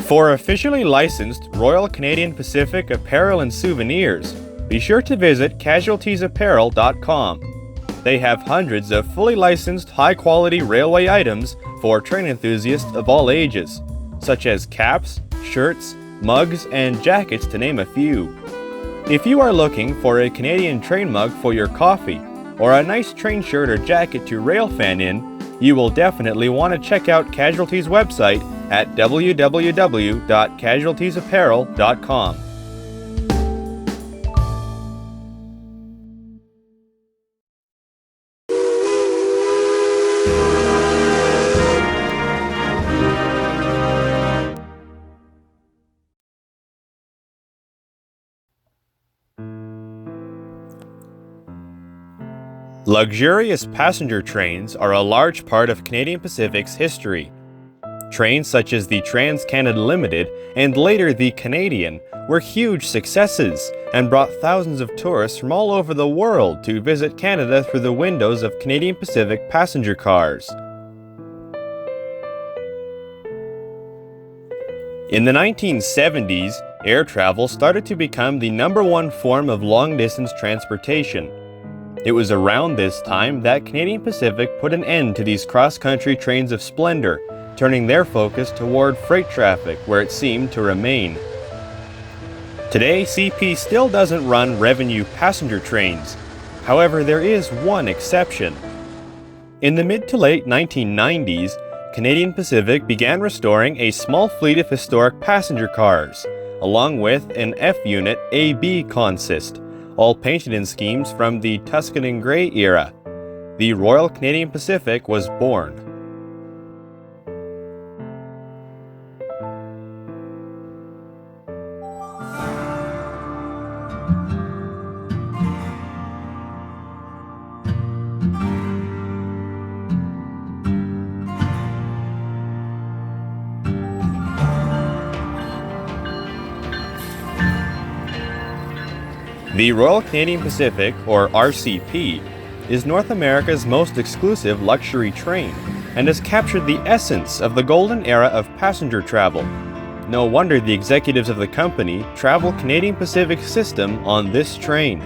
For officially licensed Royal Canadian Pacific apparel and souvenirs, be sure to visit casualtiesapparel.com. They have hundreds of fully licensed high-quality railway items for train enthusiasts of all ages, such as caps, shirts, mugs, and jackets to name a few. If you are looking for a Canadian train mug for your coffee, or a nice train shirt or jacket to railfan in, you will definitely want to check out Casualty's website at www.casualtiesapparel.com. Luxurious passenger trains are a large part of Canadian Pacific's history. Trains such as the Trans-Canada Limited and later the Canadian were huge successes and brought thousands of tourists from all over the world to visit Canada through the windows of Canadian Pacific passenger cars. In the 1970s, air travel started to become the #1 form of long-distance transportation. It was around this time that Canadian Pacific put an end to these cross-country trains of splendor, turning their focus toward freight traffic where it seemed to remain. Today, CP still doesn't run revenue passenger trains. However, there is one exception. In the mid to late 1990s, Canadian Pacific began restoring a small fleet of historic passenger cars, along with an F-Unit AB consist, all painted in schemes from the Tuscan and Grey era. The Royal Canadian Pacific was born. The Royal Canadian Pacific, or RCP, is North America's most exclusive luxury train and has captured the essence of the golden era of passenger travel. No wonder the executives of the company travel Canadian Pacific system on this train.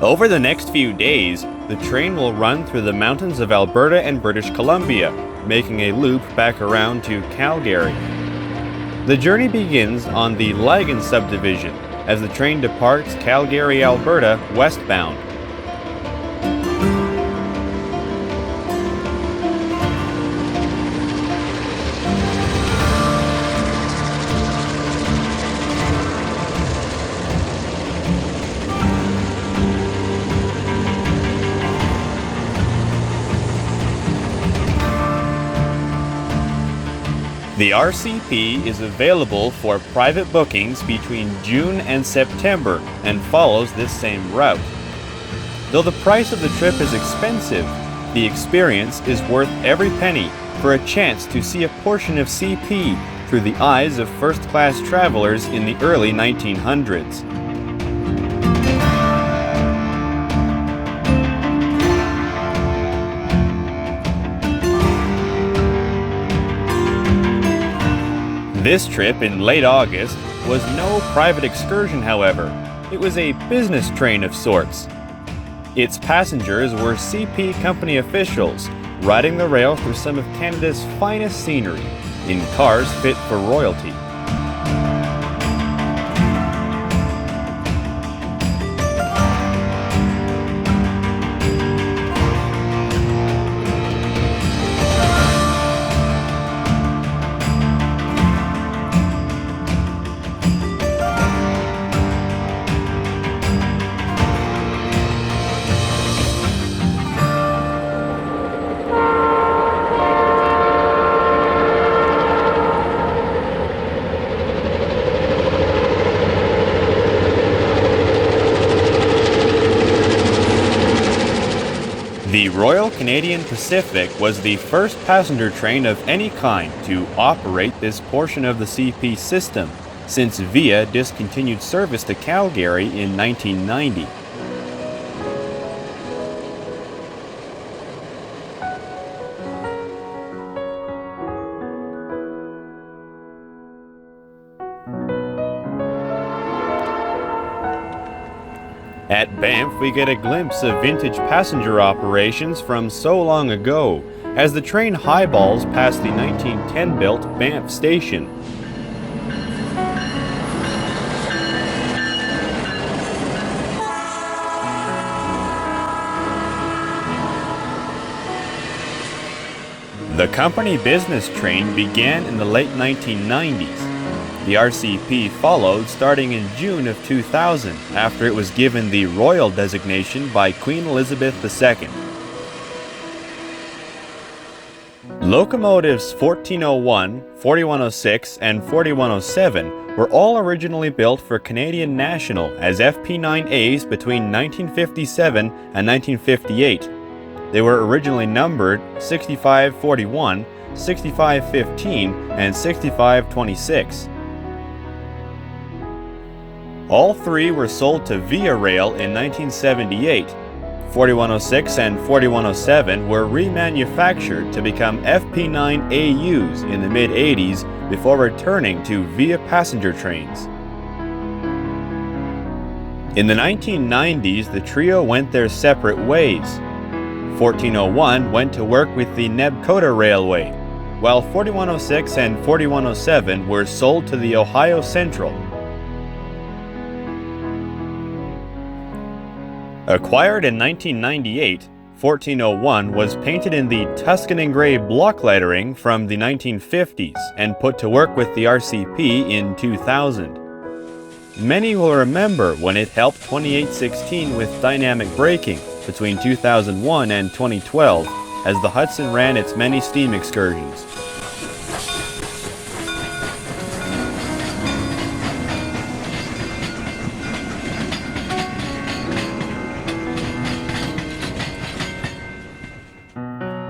Over the next few days, the train will run through the mountains of Alberta and British Columbia, making a loop back around to Calgary. The journey begins on the Lagan subdivision as the train departs Calgary, Alberta, westbound. The RCP is available for private bookings between June and September and follows this same route. Though the price of the trip is expensive, the experience is worth every penny for a chance to see a portion of CP through the eyes of first-class travelers in the early 1900s. This trip in late August was no private excursion, however. It was a business train of sorts. Its passengers were CP company officials, riding the rail through some of Canada's finest scenery, in cars fit for royalty. The Royal Canadian Pacific was the first passenger train of any kind to operate this portion of the CP system, since VIA discontinued service to Calgary in 1990. At Banff, we get a glimpse of vintage passenger operations from so long ago, as the train highballs past the 1910-built Banff station. The company business train began in the late 1990s. The RCP followed starting in June of 2000 after it was given the Royal designation by Queen Elizabeth II. Locomotives 1401, 4106, and 4107 were all originally built for Canadian National as FP9As between 1957 and 1958. They were originally numbered 6541, 6515, and 6526. All three were sold to Via Rail in 1978. 4106 and 4107 were remanufactured to become FP9AUs in the mid-80s before returning to Via passenger trains. In the 1990s, the trio went their separate ways. 1401 went to work with the Nebkota Railway, while 4106 and 4107 were sold to the Ohio Central. Acquired in 1998, 1401 was painted in the Tuscan and Grey block lettering from the 1950s and put to work with the RCP in 2000. Many will remember when it helped 2816 with dynamic braking between 2001 and 2012 as the Hudson ran its many steam excursions.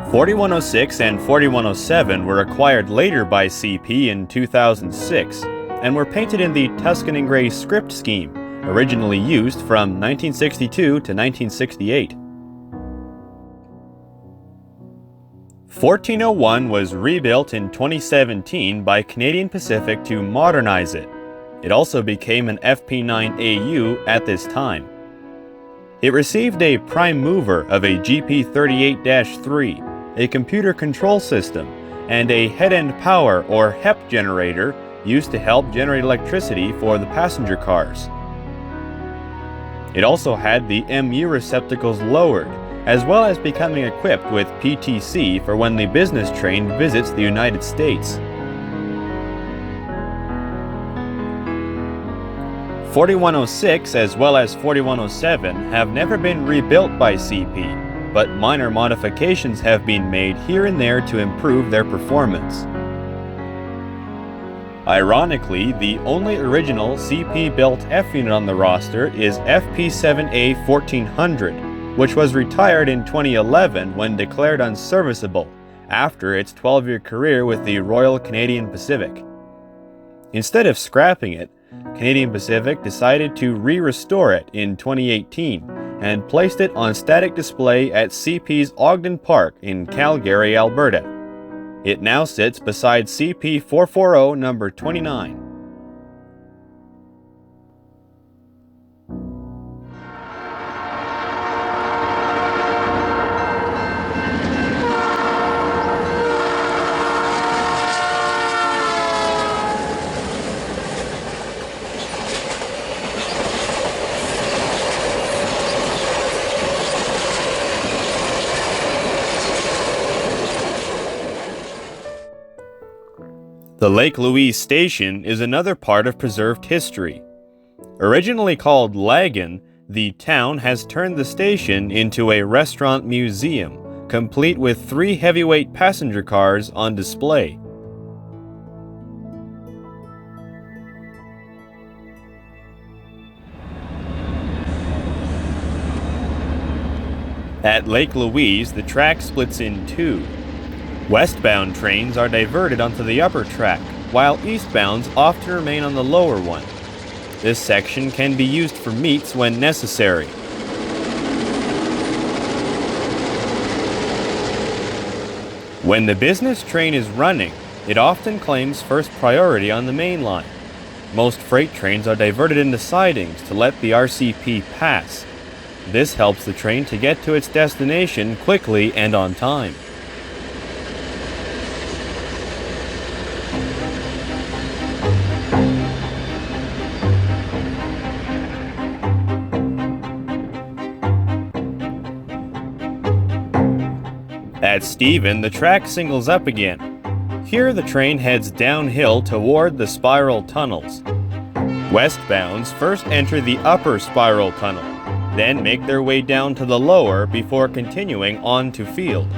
.4106 and 4107 were acquired later by CP in 2006 and were painted in the Tuscan and Grey script scheme, originally used from 1962 to 1968. 1401 was rebuilt in 2017 by Canadian Pacific to modernize it. It also became an FP9AU at this time. It received a prime mover of a GP38-3, a computer control system, and a head-end power or HEP generator used to help generate electricity for the passenger cars. It also had the MU receptacles lowered, as well as becoming equipped with PTC for when the business train visits the United States. 4106 as well as 4107 have never been rebuilt by CP, but minor modifications have been made here and there to improve their performance. Ironically, the only original CP-built F unit on the roster is FP7A 1400, which was retired in 2011 when declared unserviceable after its 12-year career with the Royal Canadian Pacific. Instead of scrapping it, Canadian Pacific decided to re-restore it in 2018 and placed it on static display at CP's Ogden Park in Calgary, Alberta. It now sits beside CP 440 number 29. The Lake Louise Station is another part of preserved history. Originally called Lagan, the town has turned the station into a restaurant museum, complete with 3 heavyweight passenger cars on display. At Lake Louise, the track splits in 2. Westbound trains are diverted onto the upper track, while eastbounds often remain on the lower one. This section can be used for meets when necessary. When the business train is running, it often claims first priority on the main line. Most freight trains are diverted into sidings to let the RCP pass, This helps the train to get to its destination quickly and on time. At Stephen, the track singles up again. Here the train heads downhill toward the spiral tunnels. Westbounds first enter the upper spiral tunnel, then make their way down to the lower before continuing on to Field.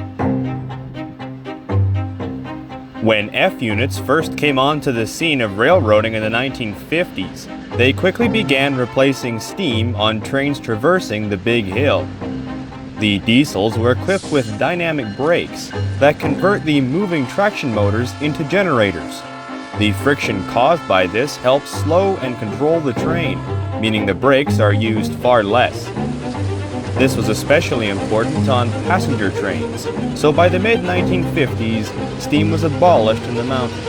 When F units first came onto the scene of railroading in the 1950s, they quickly began replacing steam on trains traversing the big hill. The diesels were equipped with dynamic brakes that convert the moving traction motors into generators. The friction caused by this helps slow and control the train, meaning the brakes are used far less. This was especially important on passenger trains, so by the mid-1950s, steam was abolished in the mountains.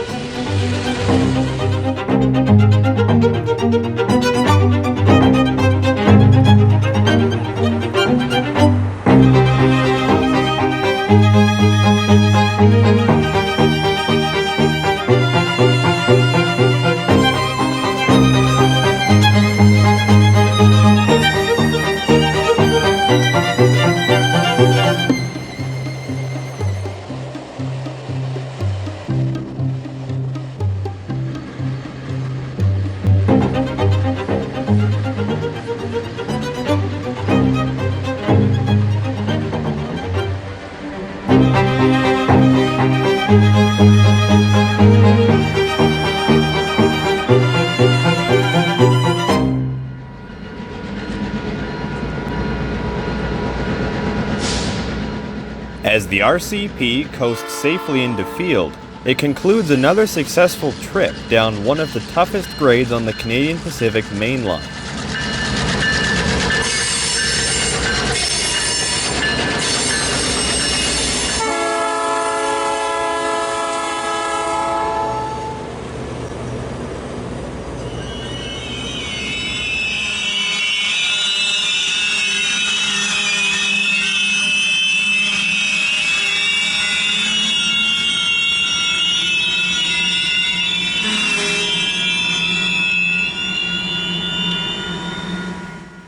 As the RCP coasts safely into Field, it concludes another successful trip down one of the toughest grades on the Canadian Pacific Main Line.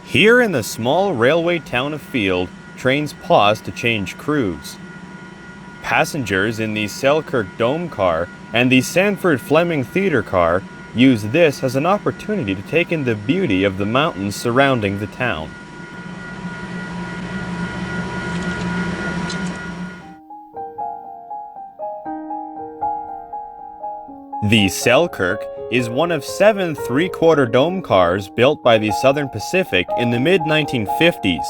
Here in the small railway town of Field, trains pause to change crews. Passengers in the Selkirk Dome car and the Sanford Fleming Theatre car use this as an opportunity to take in the beauty of the mountains surrounding the town. The Selkirk is one of 7 3/4 dome cars built by the Southern Pacific in the mid-1950s.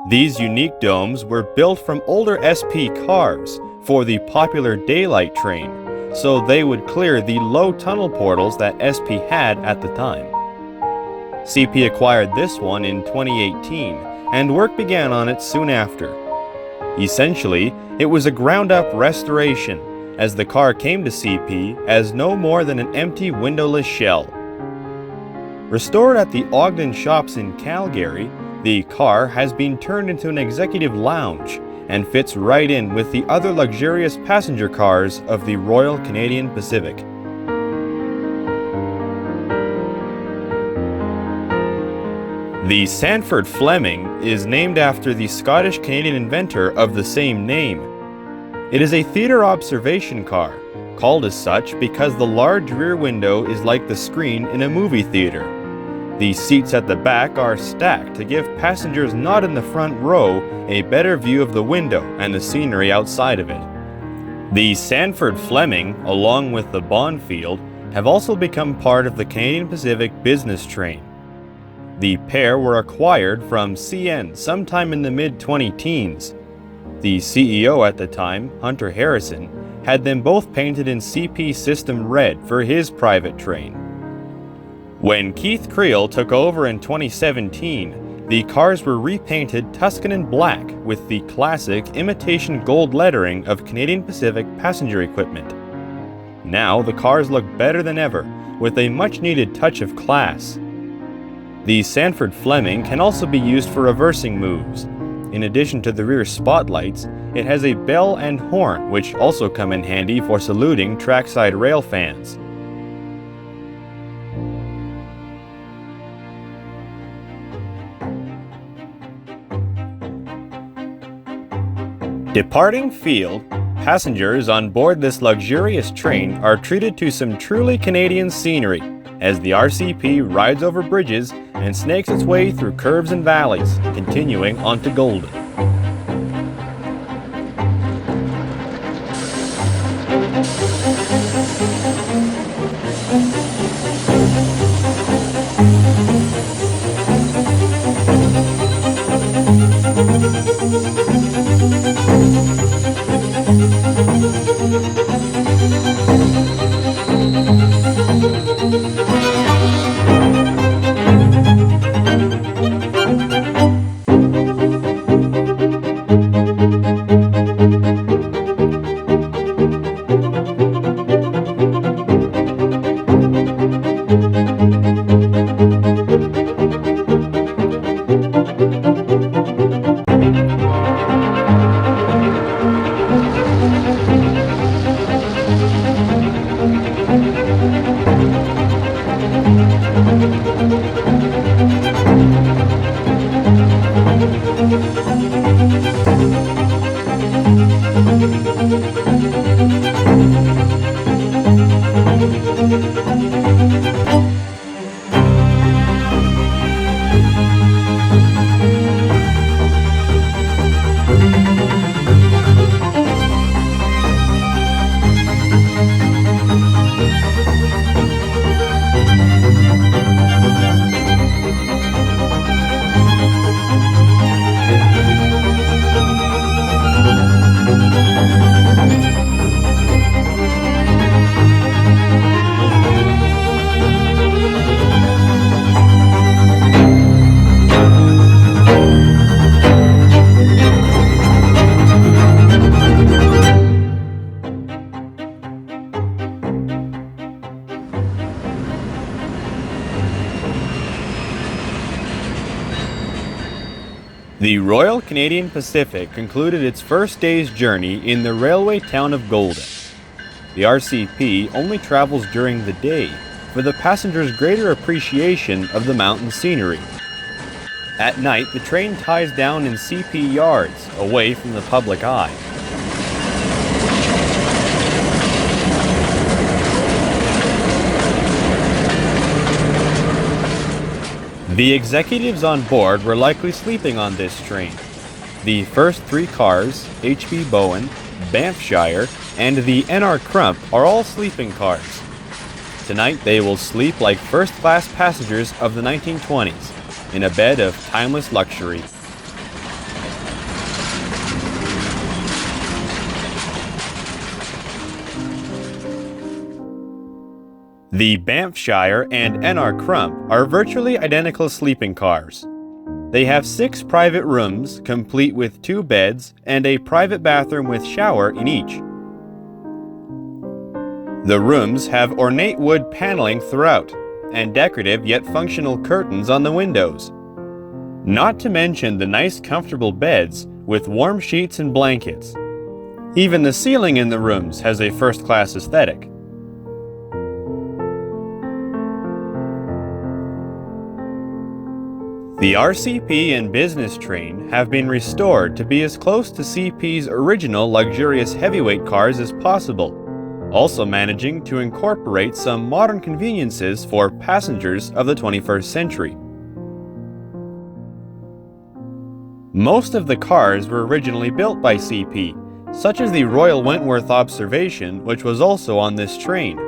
These unique domes were built from older SP cars for the popular daylight train, so they would clear the low tunnel portals that SP had at the time. CP acquired this one in 2018, and work began on it soon after. Essentially, it was a ground-up restoration, as the car came to CP as no more than an empty windowless shell. Restored at the Ogden Shops in Calgary, the car has been turned into an executive lounge and fits right in with the other luxurious passenger cars of the Royal Canadian Pacific. The Sanford Fleming is named after the Scottish-Canadian inventor of the same name. It is a theater observation car, called as such because the large rear window is like the screen in a movie theater. The seats at the back are stacked to give passengers not in the front row a better view of the window and the scenery outside of it. The Sanford Fleming, along with the Bonfield, have also become part of the Canadian Pacific business train. The pair were acquired from CN sometime in the mid-2010s. The CEO at the time, Hunter Harrison, had them both painted in CP System Red for his private train. When Keith Creel took over in 2017, the cars were repainted Tuscan black with the classic imitation gold lettering of Canadian Pacific passenger equipment. Now the cars look better than ever, with a much-needed touch of class. The Sanford Fleming can also be used for reversing moves. In addition to the rear spotlights, it has a bell and horn, which also come in handy for saluting trackside rail fans. Departing field, passengers on board this luxurious train are treated to some truly Canadian scenery as the RCP rides over bridges and snakes its way through curves and valleys, continuing on to Golden. The Royal Canadian Pacific concluded its first day's journey in the railway town of Golden. The RCP only travels during the day for the passengers' greater appreciation of the mountain scenery. At night, the train ties down in CP yards, away from the public eye. The executives on board were likely sleeping on this train. The first three cars, HB Bowen, Banffshire, and the NR Crump, are all sleeping cars. Tonight they will sleep like first-class passengers of the 1920s, in a bed of timeless luxury. The Banffshire and NR Crump are virtually identical sleeping cars. They have 6 private rooms, complete with 2 beds and a private bathroom with shower in each. The rooms have ornate wood paneling throughout, and decorative yet functional curtains on the windows. Not to mention the nice comfortable beds with warm sheets and blankets. Even the ceiling in the rooms has a first-class aesthetic. The RCP and business train have been restored to be as close to CP's original luxurious heavyweight cars as possible, also managing to incorporate some modern conveniences for passengers of the 21st century. Most of the cars were originally built by CP, such as the Royal Wentworth Observation, which was also on this train.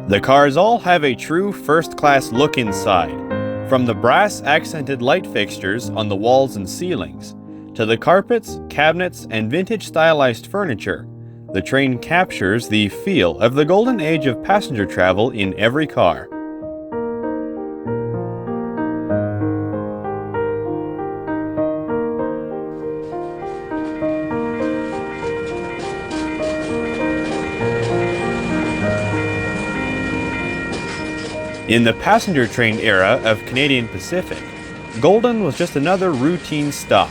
The cars all have a true first-class look inside, from the brass-accented light fixtures on the walls and ceilings, to the carpets, cabinets, and vintage stylized furniture. The train captures the feel of the golden age of passenger travel in every car. In the passenger train era of Canadian Pacific, Golden was just another routine stop.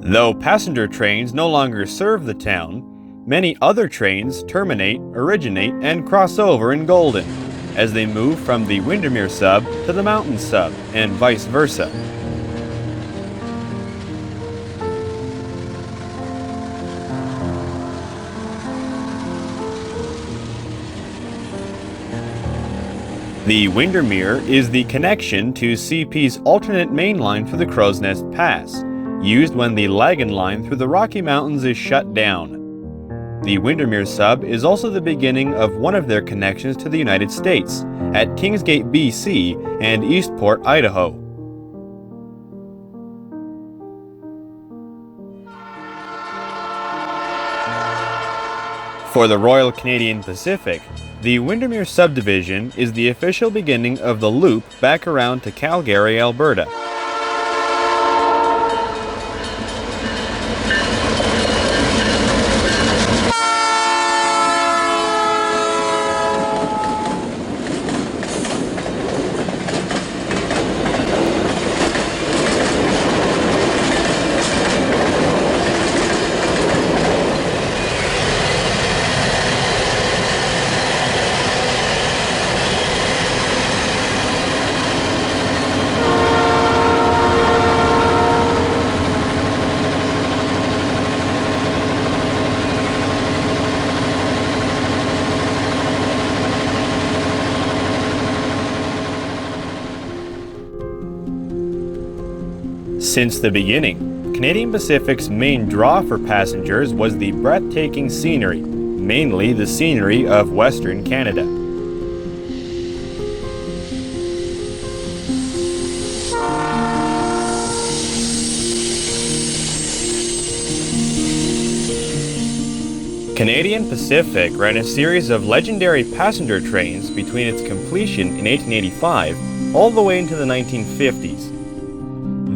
Though passenger trains no longer serve the town, many other trains terminate, originate, and cross over in Golden, as they move from the Windermere sub to the Mountain sub, and vice versa. The Windermere is the connection to CP's alternate main line for the Crow's Nest Pass, used when the Lagan line through the Rocky Mountains is shut down. The Windermere sub is also the beginning of one of their connections to the United States, at Kingsgate, BC and Eastport, Idaho. For the Royal Canadian Pacific, the Windermere subdivision is the official beginning of the loop back around to Calgary, Alberta. Since the beginning, Canadian Pacific's main draw for passengers was the breathtaking scenery, mainly the scenery of Western Canada. Canadian Pacific ran a series of legendary passenger trains between its completion in 1885 all the way into the 1950s.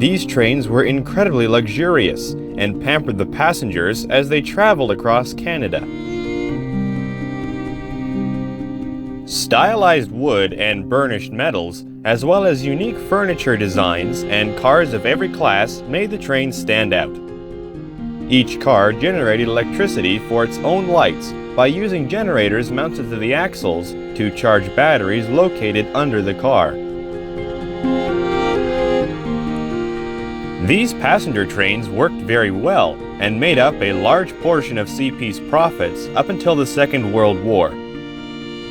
These trains were incredibly luxurious and pampered the passengers as they traveled across Canada. Stylized wood and burnished metals, as well as unique furniture designs and cars of every class, made the train stand out. Each car generated electricity for its own lights by using generators mounted to the axles to charge batteries located under the car. These passenger trains worked very well and made up a large portion of CP's profits up until the Second World War.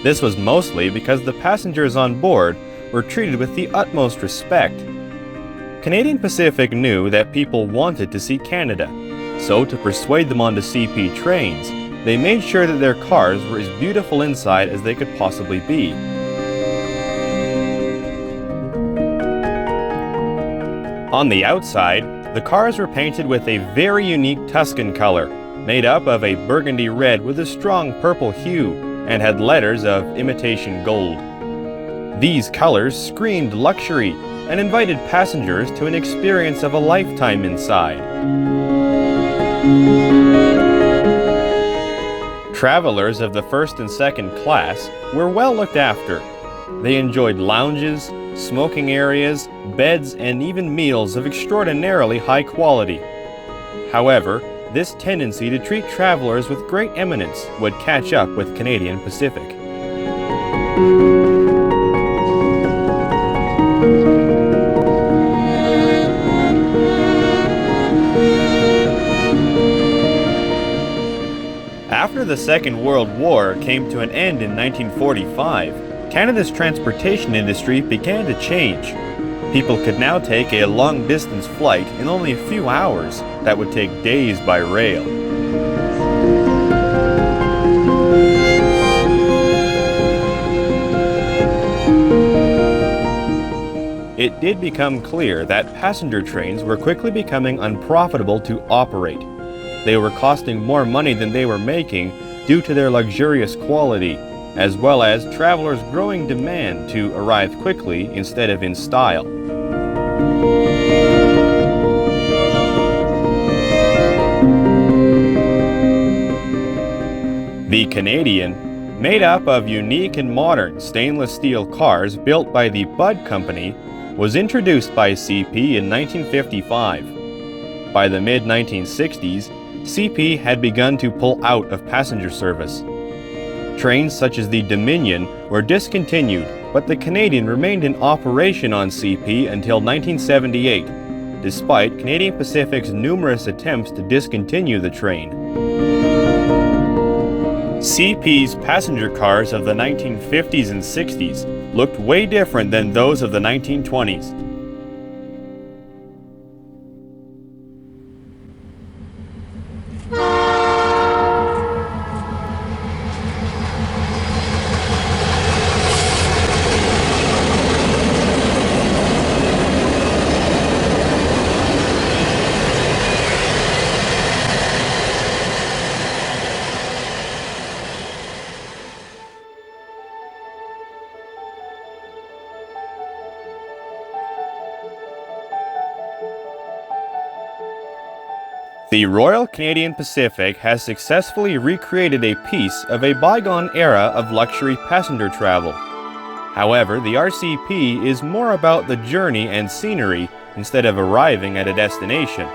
This was mostly because the passengers on board were treated with the utmost respect. Canadian Pacific knew that people wanted to see Canada, so to persuade them onto CP trains, they made sure that their cars were as beautiful inside as they could possibly be. On the outside, the cars were painted with a very unique Tuscan color, made up of a burgundy red with a strong purple hue, and had letters of imitation gold. These colors screamed luxury and invited passengers to an experience of a lifetime inside. Travelers of the first and second class were well looked after. They enjoyed lounges, smoking areas, beds, and even meals of extraordinarily high quality. However, this tendency to treat travelers with great eminence would catch up with Canadian Pacific. After the Second World War came to an end in 1945, Canada's transportation industry began to change. People could now take a long-distance flight in only a few hours that would take days by rail. It did become clear that passenger trains were quickly becoming unprofitable to operate. They were costing more money than they were making due to their luxurious quality, as well as travelers' growing demand to arrive quickly instead of in style. The Canadian, made up of unique and modern stainless steel cars built by the Budd Company, was introduced by CP in 1955. By the mid-1960s, CP had begun to pull out of passenger service. Trains such as the Dominion were discontinued, but the Canadian remained in operation on CP until 1978, despite Canadian Pacific's numerous attempts to discontinue the train. CP's passenger cars of the 1950s and 60s looked way different than those of the 1920s. The Royal Canadian Pacific has successfully recreated a piece of a bygone era of luxury passenger travel. However, the RCP is more about the journey and scenery instead of arriving at a destination.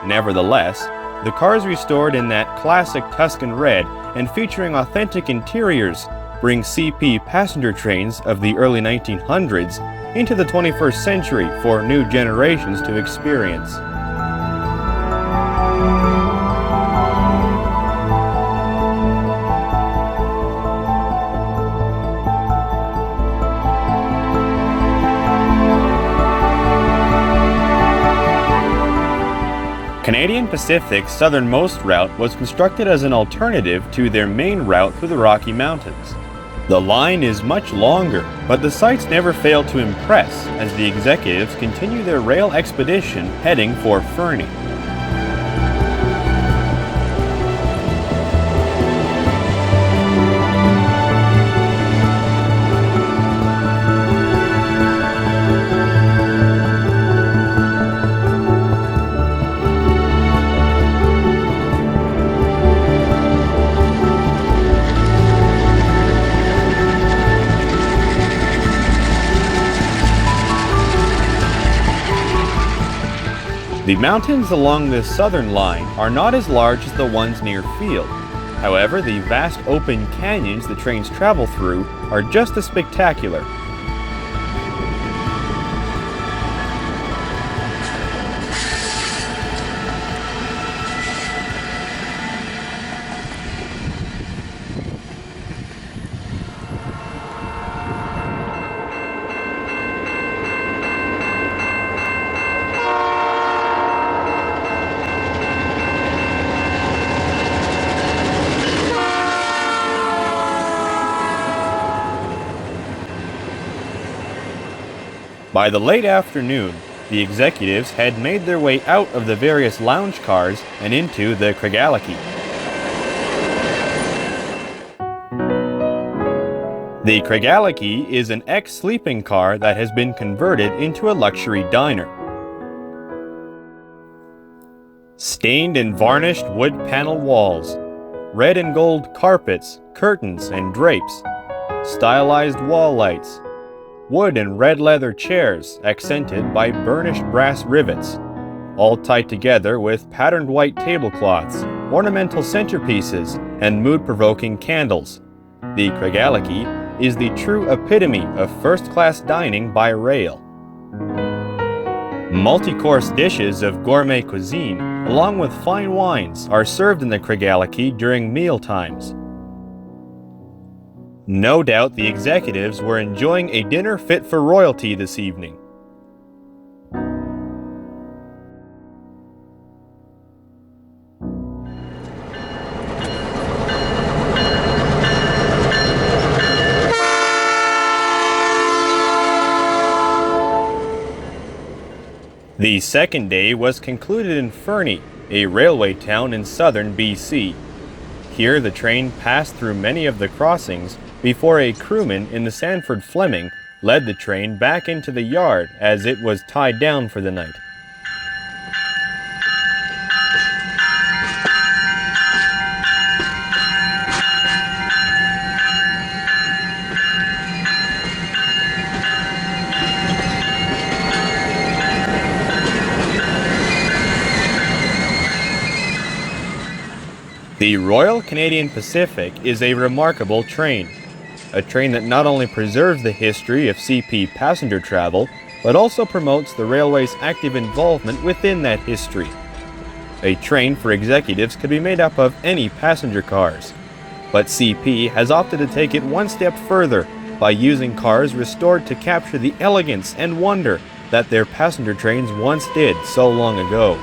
Nevertheless, the cars restored in that classic Tuscan red and featuring authentic interiors bring CP passenger trains of the early 1900s into the 21st century for new generations to experience. Canadian Pacific's southernmost route was constructed as an alternative to their main route through the Rocky Mountains. The line is much longer, but the sights never fail to impress as the executives continue their rail expedition heading for Fernie. The mountains along this southern line are not as large as the ones near Field. However, the vast open canyons the trains travel through are just as spectacular. By the late afternoon, the executives had made their way out of the various lounge cars and into the Craigellachie. The Craigellachie is an ex-sleeping car that has been converted into a luxury diner. Stained and varnished wood panel walls, red and gold carpets, curtains, and drapes, stylized wall lights, wood and red leather chairs accented by burnished brass rivets, all tied together with patterned white tablecloths, ornamental centerpieces, and mood-provoking candles. The Craigellachie is the true epitome of first-class dining by rail. Multi-course dishes of gourmet cuisine, along with fine wines, are served in the Craigellachie during meal times. No doubt the executives were enjoying a dinner fit for royalty this evening. The second day was concluded in Fernie, a railway town in southern BC. Here the train passed through many of the crossings before a crewman in the Sanford Fleming led the train back into the yard as it was tied down for the night. The Royal Canadian Pacific is a remarkable train. A train that not only preserves the history of CP passenger travel, but also promotes the railway's active involvement within that history. A train for executives could be made up of any passenger cars, but CP has opted to take it one step further by using cars restored to capture the elegance and wonder that their passenger trains once did so long ago.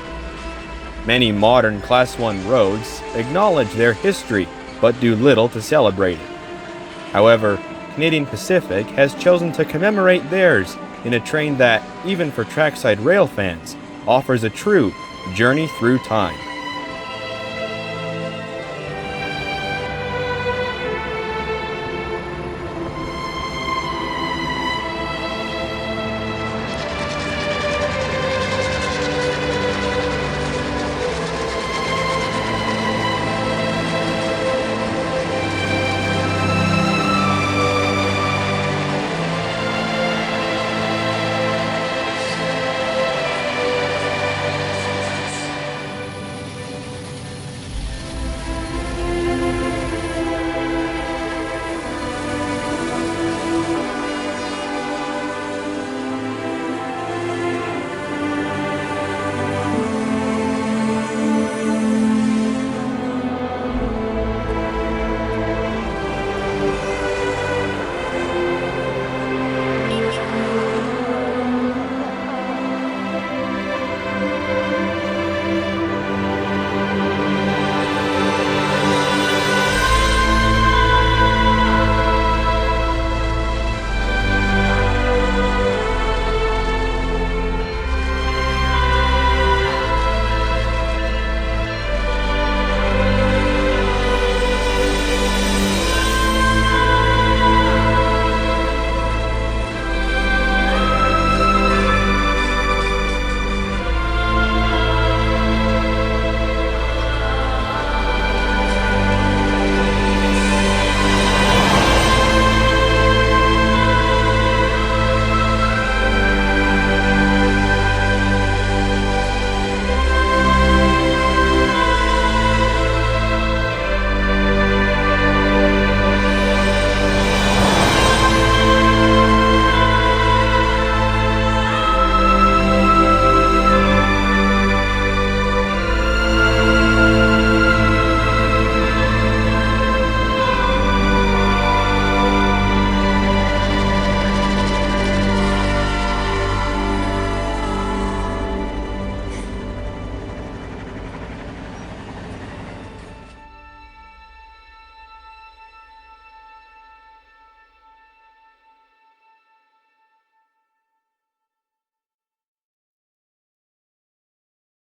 Many modern Class 1 roads acknowledge their history, but do little to celebrate it. However, Canadian Pacific has chosen to commemorate theirs in a train that, even for trackside rail fans, offers a true journey through time.